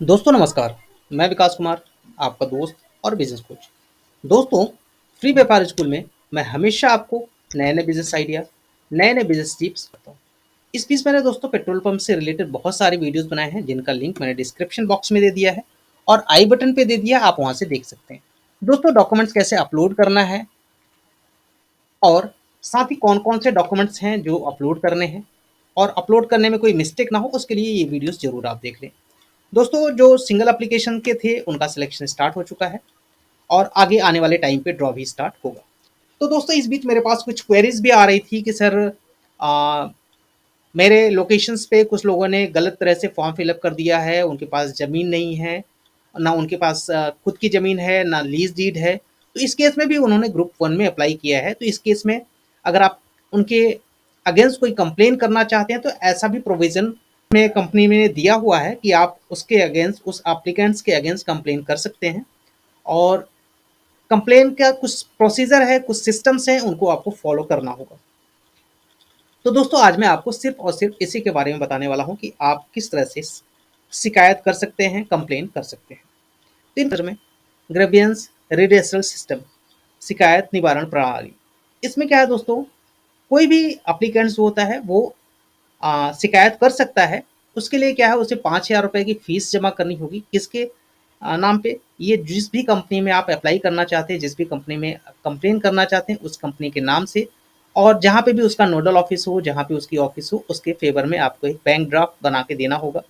दोस्तों नमस्कार। मैं विकास कुमार, आपका दोस्त और बिजनेस कोच। दोस्तों, फ्री व्यापार स्कूल में मैं हमेशा आपको नए नए बिजनेस आइडिया, नए नए बिजनेस टिप्स बताता हूँ। इस बीच मैंने दोस्तों पेट्रोल पंप से रिलेटेड बहुत सारे वीडियोस बनाए हैं, जिनका लिंक मैंने डिस्क्रिप्शन बॉक्स में दे दिया है और आई बटन पे दे दिया, आप वहाँ से देख सकते हैं। दोस्तों, डॉक्यूमेंट्स कैसे अपलोड करना है और साथ ही कौन कौन से डॉक्यूमेंट्स हैं जो अपलोड करने हैं और अपलोड करने में कोई मिस्टेक ना हो, उसके लिए ये वीडियोस जरूर आप देख लें। दोस्तों, जो सिंगल एप्लीकेशन के थे उनका सिलेक्शन स्टार्ट हो चुका है और आगे आने वाले टाइम पे ड्रॉ भी स्टार्ट होगा। तो दोस्तों, इस बीच मेरे पास कुछ क्वेरीज भी आ रही थी कि सर, आ, मेरे लोकेशंस पे कुछ लोगों ने गलत तरह से फॉर्म फिलअप कर दिया है, उनके पास ज़मीन नहीं है, ना उनके पास खुद की ज़मीन है, ना लीज़ डीड है। तो इस केस में भी उन्होंने ग्रुप 1 में अप्लाई किया है। तो इस केस में अगर आप उनके अगेंस्ट कोई कंप्लेन करना चाहते हैं, तो ऐसा भी प्रोविज़न में कंपनी में दिया हुआ है कि आप उसके अगेंस्ट, उस एप्लीकेंट्स के अगेंस्ट कंप्लेन कर सकते हैं। और कंप्लेन का कुछ प्रोसीजर है, कुछ सिस्टम्स हैं, उनको आपको फॉलो करना होगा। तो दोस्तों, आज मैं आपको सिर्फ और सिर्फ इसी के बारे में बताने वाला हूँ कि आप किस तरह से शिकायत कर सकते हैं, कंप्लेन कर सकते हैं। तीन तरह में ग्रेवियंस रिड्रेसल सिस्टम, शिकायत निवारण प्रणाली। इसमें क्या है दोस्तों, कोई भी अप्लीकेंट्स होता है वो शिकायत कर सकता है। उसके लिए क्या है, उसे 5,000 रुपये की फीस जमा करनी होगी। किसके नाम पे? ये जिस भी कंपनी में आप अप्लाई करना चाहते हैं, जिस भी कंपनी में कंप्लेन करना चाहते हैं, उस कंपनी के नाम से, और जहाँ पे भी उसका नोडल ऑफिस हो, जहाँ पे उसकी ऑफिस हो, उसके फेवर में आपको एक बैंक ड्राफ्ट बना के देना होगा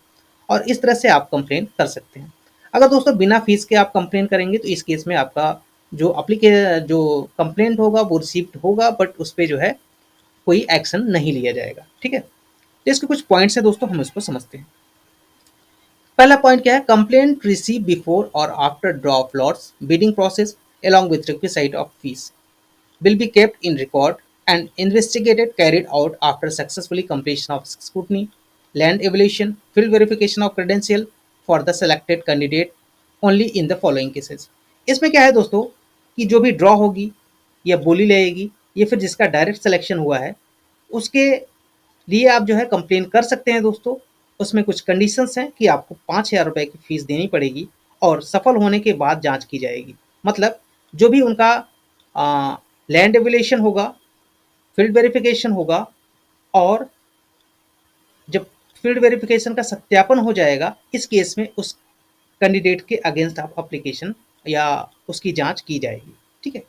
और इस तरह से आप कंप्लेन कर सकते हैं। अगर दोस्तों बिना फीस के आप कंप्लेन करेंगे, तो इस केस में आपका जो कंप्लेंट होगा वो रिसीव्ड होगा, बट उस पे जो है कोई एक्शन नहीं लिया जाएगा। ठीक है? तो इसके कुछ पॉइंट्स हैं दोस्तों, हम इसको समझते हैं। पहला पॉइंट क्या है? कंप्लेंट रिसीव बिफोर और after draw of lots bidding process along with requisite of fees will be kept in record and investigated carried out after successfully completion of scrutiny, land evaluation, field verification of credential for the selected candidate only in the following cases। इसमें क्या है दोस्तों कि जो भी draw होगी या बोली लगेगी या फिर जिसका डायरेक्ट सिलेक्शन हुआ है, उसके लिए आप जो है कंप्लेन कर सकते हैं दोस्तों। उसमें कुछ कंडीशंस हैं कि आपको 5,000 रुपये की फीस देनी पड़ेगी और सफल होने के बाद जांच की जाएगी। मतलब जो भी उनका लैंड एविलेशन होगा, फील्ड वेरिफिकेशन होगा, और जब फील्ड वेरिफिकेशन का सत्यापन हो जाएगा, इस केस में उस कैंडिडेट के अगेंस्ट आप एप्लीकेशन या उसकी जांच की जाएगी। ठीक है?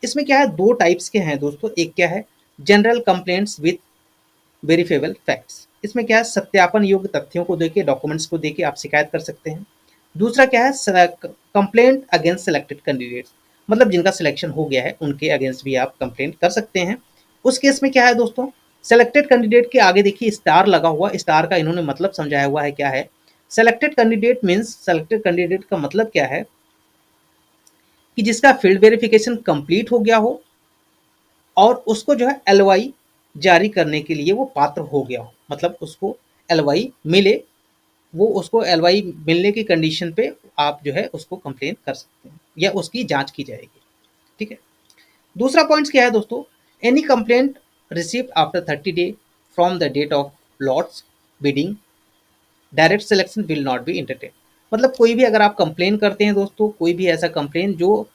इसमें क्या है, दो टाइप्स के हैं दोस्तों। एक क्या है, general complaints with verifiable facts. इसमें क्या है, सत्यापन योग्य तथ्यों को देके, डॉक्यूमेंट्स को देके आप शिकायत कर सकते हैं। दूसरा क्या है, कंप्लेंट अगेंस्ट सेलेक्टेड कैंडिडेट्स, मतलब जिनका सिलेक्शन हो गया है उनके अगेंस्ट भी आप कंप्लेंट कर सकते हैं। उस केस में क्या है दोस्तों, सेलेक्टेड कैंडिडेट के आगे देखिए स्टार लगा हुआ, स्टार का इन्होंने मतलब समझाया हुआ है। क्या है selected candidate means? Selected candidate का मतलब क्या है कि जिसका फील्ड वेरिफिकेशन कंप्लीट हो गया हो और उसको जो है एलवाई जारी करने के लिए वो पात्र हो गया हो, मतलब उसको एलवाई मिले, वो उसको एलवाई मिलने की कंडीशन पे आप जो है उसको कंप्लेन कर सकते हैं या उसकी जांच की जाएगी। ठीक है? दूसरा पॉइंट क्या है दोस्तों, any complaint received after 30 day from the date of lots bidding direct selection will not be entertain. मतलब कोई भी अगर आप कंप्लेन करते हैं दोस्तों, कोई भी ऐसा कंप्लेन जो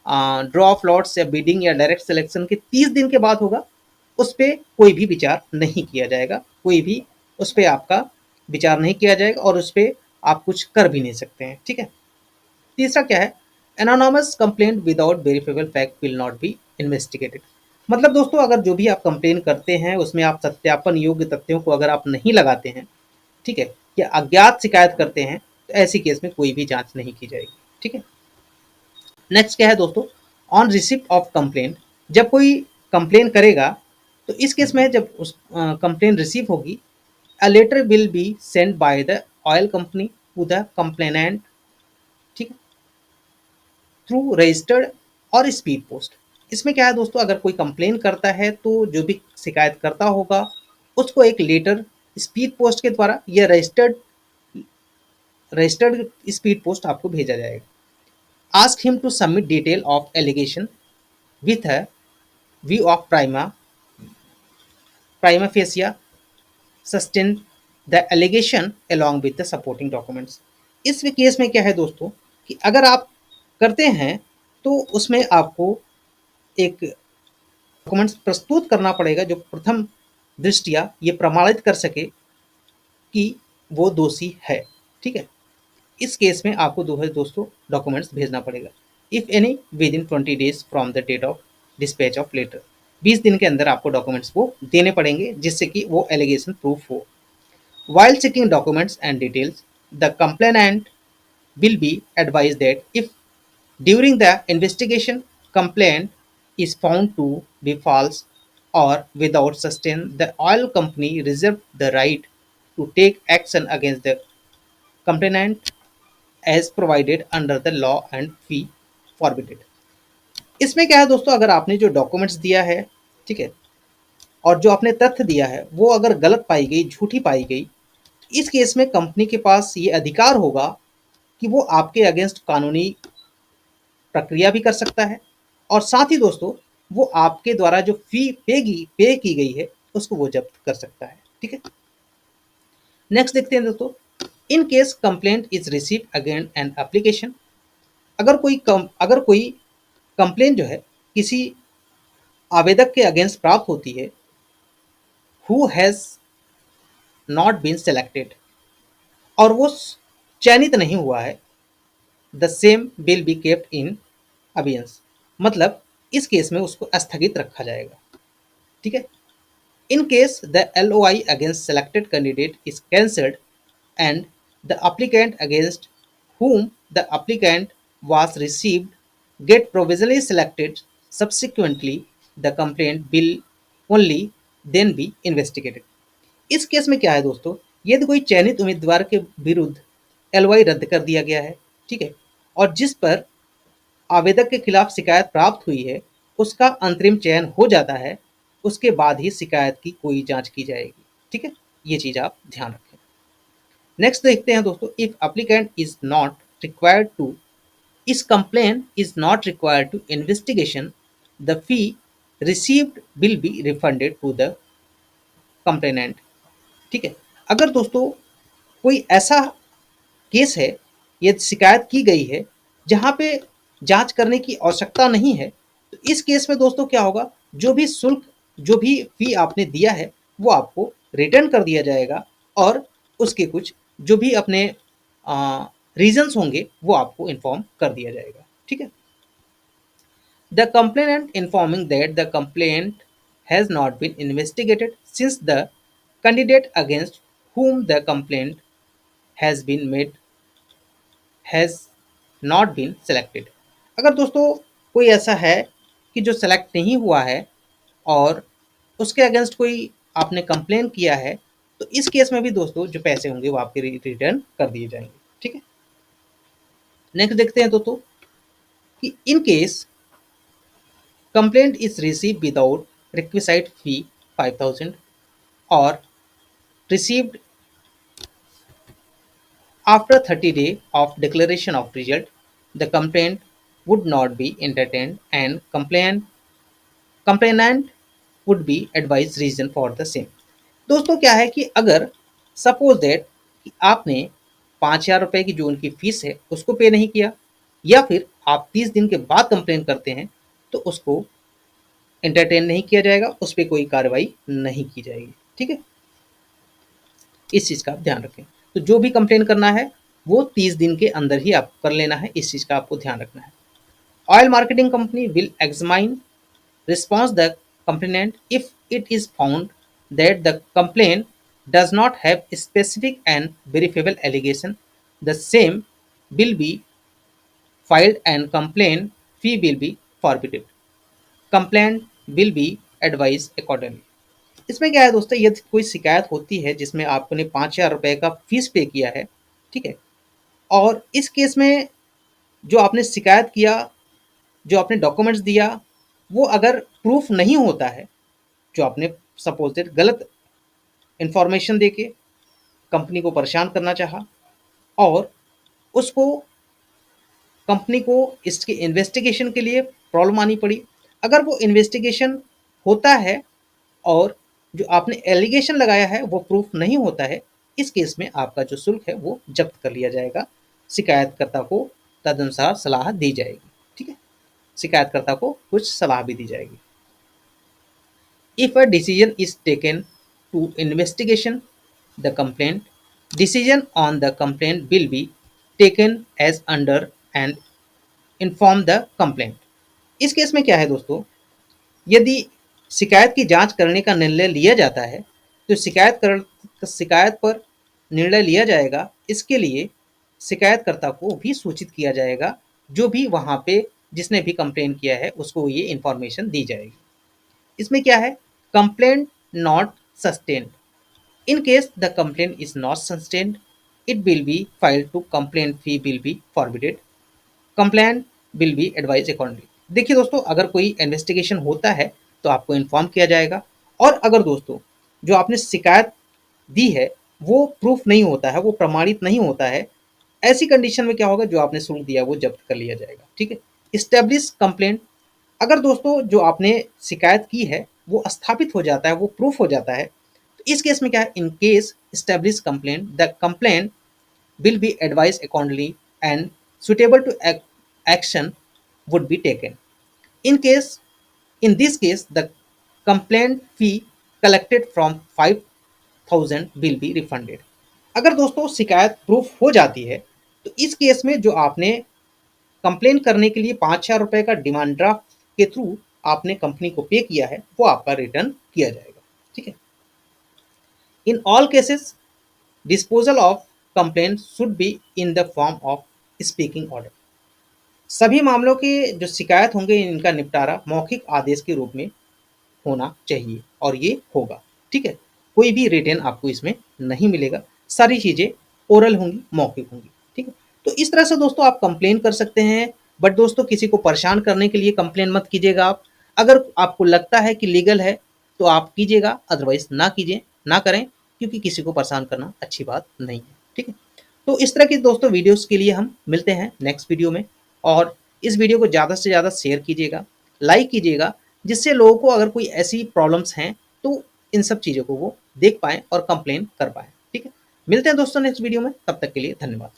ड्रॉ ऑफ लॉट्स या बिडिंग या डायरेक्ट सिलेक्शन के 30 दिन के बाद होगा, उस पर कोई भी विचार नहीं किया जाएगा, कोई भी उस पर आपका विचार नहीं किया जाएगा और उस पर आप कुछ कर भी नहीं सकते हैं। ठीक है? तीसरा क्या है, anonymous complaint without verifiable fact will not be investigated. मतलब दोस्तों, अगर जो भी आप कंप्लेन करते हैं उसमें आप सत्यापन योग्य तथ्यों को अगर आप नहीं लगाते हैं, ठीक है, या अज्ञात शिकायत करते हैं, तो ऐसी केस में कोई भी जांच नहीं की जाएगी। ठीक है? नेक्स्ट क्या है दोस्तों, ऑन रिसिप्ट ऑफ कंप्लेंट, जब कोई कंप्लेन करेगा तो इस केस में जब उस कंप्लेन रिसीव होगी, a letter will be send by the oil company to the complainant, ठीक है, थ्रू रजिस्टर्ड और स्पीड पोस्ट। इसमें क्या है दोस्तों, अगर कोई कंप्लेन करता है तो जो भी शिकायत करता होगा उसको एक लेटर स्पीड पोस्ट के द्वारा या रजिस्टर्ड स्पीड पोस्ट आपको भेजा जाएगा। Ask him to submit detail of allegation with a view of prima facie sustain the allegation along with the supporting documents। इस केस में क्या है दोस्तों कि अगर आप करते हैं तो उसमें आपको एक डॉक्यूमेंट्स प्रस्तुत करना पड़ेगा जो प्रथम दृष्टया ये प्रमाणित कर सके कि वो दोषी है। ठीक है, इस केस में आपको दोस्तों डॉक्यूमेंट्स भेजना पड़ेगा। If any within 20 days from the date of dispatch of letter, 20 दिन के अंदर आपको डॉक्यूमेंट्स को देने पड़ेंगे जिससे कि वो एलिगेशन प्रूफ हो। While checking documents and details, the complainant will be advised that if during the investigation complaint is found to be false or without sustain, the oil company reserve the right to take action against the complainant as provided under the law and fee forbidded। इसमें क्या है दोस्तों, अगर आपने जो documents दिया है, ठीक है, और जो आपने तथ्य दिया है वो अगर गलत पाई गई, झूठी पाई गई, इस केस में कंपनी के पास ये अधिकार होगा कि वो आपके अगेंस्ट कानूनी प्रक्रिया भी कर सकता है और साथ ही दोस्तों वो आपके द्वारा जो फी पे की गई है उसको वो जब्त कर सकता है। ठीक है, नेक्स्ट देखते हैं दोस्तों, इन case complaint is receive again an application. अगर कोई कंप्लेंट जो है किसी आवेदक के अगेंस्ट प्राप्त होती है, who has not been selected, और वो चयनित नहीं हुआ है, the same will be kept in abeyance, मतलब इस केस में उसको स्थगित रखा जाएगा। ठीक है, in case the LOI against selected candidate is cancelled and the applicant against whom the applicant was received get provisionally selected, subsequently the complaint will only then be investigated। इस केस में क्या है दोस्तों, यदि कोई चयनित उम्मीदवार के विरुद्ध LOI रद्द कर दिया गया है, ठीक है, और जिस पर आवेदक के खिलाफ शिकायत प्राप्त हुई है उसका अंतरिम चयन हो जाता है, उसके बाद ही शिकायत की कोई जांच की जाएगी। ठीक है, ये चीज आप ध्यान रखें। नेक्स्ट देखते हैं दोस्तों, if applicant is not required to इस complaint is not required to investigation, the fee received will be refunded to the complainant. ठीक है, अगर दोस्तों कोई ऐसा केस है, ये शिकायत की गई है जहां पे जांच करने की आवश्यकता नहीं है, तो इस केस में दोस्तों क्या होगा, जो भी शुल्क, जो भी फी आपने दिया है वो आपको रिटर्न कर दिया जाएगा और उसके कुछ जो भी अपने रीजंस होंगे वो आपको इन्फॉर्म कर दिया जाएगा। ठीक है, the complainant informing that the complaint has not been investigated since the candidate against whom the complaint has been made has not been selected। अगर दोस्तों कोई ऐसा है कि जो सेलेक्ट नहीं हुआ है और उसके अगेंस्ट कोई आपने कंप्लेन किया है, तो इस केस में भी दोस्तों जो पैसे होंगे वो आपके रिटर्न कर दिए जाएंगे। ठीक है, नेक्स्ट देखते हैं दोस्तों कि in case complaint is receive without requisite fee 5000 और received after 30 days of declaration of result, the complaint would not be entertained and complainant would be advised reason for the same। दोस्तों क्या है कि अगर सपोज दैट कि आपने 5,000 रुपये की जो उनकी फीस है उसको पे नहीं किया, या फिर आप 30 दिन के बाद कंप्लेन करते हैं तो उसको एंटरटेन नहीं किया जाएगा, उस पर कोई कार्रवाई नहीं की जाएगी। ठीक है, इस चीज़ का आप ध्यान रखें। तो जो भी कंप्लेन करना है वो 30 दिन के अंदर ही आपको कर लेना है, इस चीज़ का आपको ध्यान रखना है। Oil marketing company will examine response the complainant if it is found that the complaint does not have specific and verifiable allegation, the same will be filed and complaint fee will be forfeited, complaint will be advised accordingly। इसमें क्या है दोस्तों, यदि कोई शिकायत होती है जिसमें आपने 5,000 रुपये का फीस पे किया है, ठीक है, और इस केस में जो आपने शिकायत किया, जो आपने डॉक्यूमेंट्स दिया, वो अगर प्रूफ नहीं होता है, जो आपने सपोज दैट गलत इंफॉर्मेशन देके कंपनी को परेशान करना चाहा और उसको कंपनी को इसके इन्वेस्टिगेशन के लिए प्रॉब्लम आनी पड़ी, अगर वो इन्वेस्टिगेशन होता है और जो आपने एलिगेशन लगाया है वो प्रूफ नहीं होता है, इस केस में आपका जो शुल्क है वो जब्त कर लिया जाएगा शिकायतकर्ता को तदनुसार सलाह दी जाएगी। ठीक है, शिकायतकर्ता को कुछ सलाह भी दी जाएगी। If a decision is taken to investigation the complaint, decision on the complaint will be taken as under and inform the complaint। इस केस में क्या है दोस्तों, यदि शिकायत की जांच करने का निर्णय लिया जाता है तो शिकायत पर निर्णय लिया जाएगा। इसके लिए शिकायतकर्ता को भी सूचित किया जाएगा, जो भी वहां पे जिसने भी कंप्लेन किया है उसको ये इंफॉर्मेशन दी जाएगी। इसमें क्या है, complaint not sustained. In case the complaint is not sustained, it will be filed to complaint fee will be forwarded. Complaint will be advised accordingly। देखिए दोस्तों, अगर कोई इन्वेस्टिगेशन होता है तो आपको इन्फॉर्म किया जाएगा, और अगर दोस्तों जो आपने शिकायत दी है वो प्रूफ नहीं होता है, वो प्रमाणित नहीं होता है, ऐसी कंडीशन में क्या होगा, जो आपने शुल्क दिया वो जब्त कर लिया जाएगा। ठीक है, इस्टेब्लिश कंप्लेंट। अगर दोस्तों जो आपने शिकायत की है वो स्थापित हो जाता है, वो प्रूफ हो जाता है, इस केस में क्या है, in case establish complaint the complaint will be advise accordingly and suitable to action would be taken. In this case the complaint fee collected from 5,000 will be refunded. अगर दोस्तों शिकायत प्रूफ हो जाती है तो इस केस में जो आपने कंप्लेन करने के लिए 5,000 रुपए का डिमांड ड्राफ्ट के थ्रू आपने कंपनी को पे किया है वो आपका रिटर्न किया जाएगा। ठीक है, In all cases, disposal of complaints should be in the form of speaking order। सभी मामलों के जो शिकायत होंगे इनका निपटारा मौखिक आदेश के रूप में होना चाहिए, और ये होगा। ठीक है, कोई भी रिटन आपको इसमें नहीं मिलेगा, सारी चीज़ें ओरल होंगी, मौखिक होंगी। ठीक है, तो इस तरह से दोस्तों आप कंप्लेन कर सकते हैं, बट दोस्तों किसी को परेशान करने के लिए कंप्लेन मत कीजिएगा आप। अगर आपको लगता है कि लीगल है तो आप कीजिएगा, अदरवाइज ना कीजिए, ना करें, क्योंकि किसी को परेशान करना अच्छी बात नहीं है। ठीक है, तो इस तरह की दोस्तों वीडियोस के लिए हम मिलते हैं नेक्स्ट वीडियो में, और इस वीडियो को ज़्यादा से ज़्यादा शेयर कीजिएगा, लाइक कीजिएगा, जिससे लोगों को अगर कोई ऐसी प्रॉब्लम्स हैं तो इन सब चीज़ों को वो देख पाएँ और कंप्लेन कर पाएँ। ठीक है, मिलते हैं दोस्तों नेक्स्ट वीडियो में, तब तक के लिए धन्यवाद।